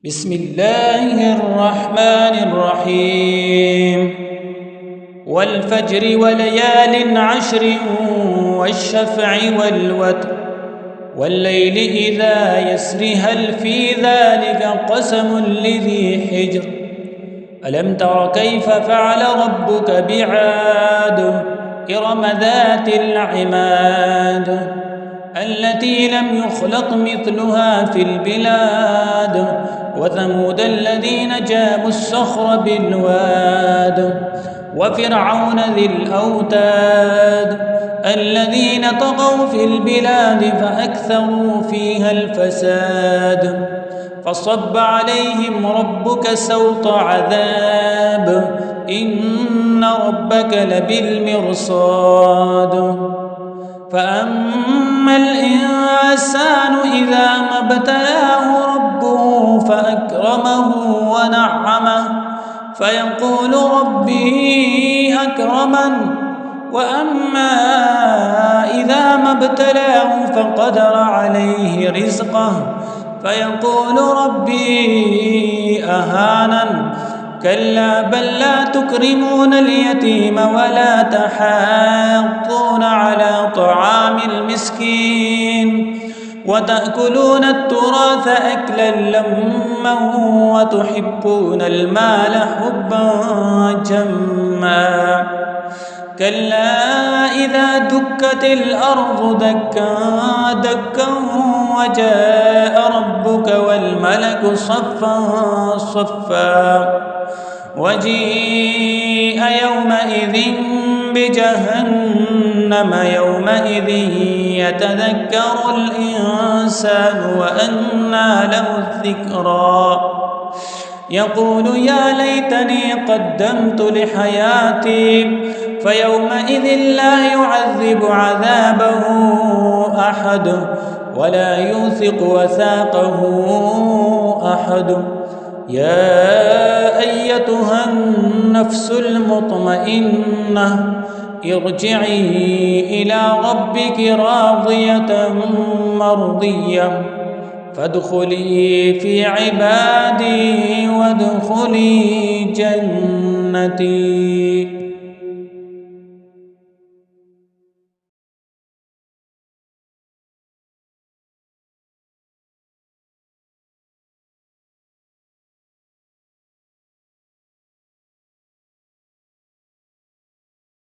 بسم الله الرحمن الرحيم والفجر وليال عشر والشفع والوتر والليل إذا يسر هل في ذلك قسم لذي حجر ألم تر كيف فعل ربك بعاد إرم ذات العماد التي لم يخلق مثلها في البلاد وثمود الذين جابوا الصخر بالواد وفرعون ذي الأوتاد الذين طغوا في البلاد فأكثروا فيها الفساد فصب عليهم ربك سوط عذاب إن ربك لبالمرصاد فأما الإنسان إذا ما ابتلاه ربه فأكرمه ونعمه فيقول ربي أكرمن وأما إذا ما ابتلاه فقدر عليه رزقه فيقول ربي أهانن كلا بل لا تكرمون اليتيم ولا تحاضون على طعام المسكين وتأكلون التراث أكلا لما وتحبون المال حبا جما كلا إذا دكت الأرض دكا دكا وجاء ربك والملك صفا صفا وجيء يومئذ بجهنم يومئذ يتذكر الإنسان وأنى له الذكرى يقول يا ليتني قدمت لحياتي فيومئذ لا يعذب عذابه أحد ولا يوثق وثاقه أحد يا أيتها النفس المطمئنة ارجعي إلى ربك راضية مرضية فادخلي في عبادي وادخلي جنتي.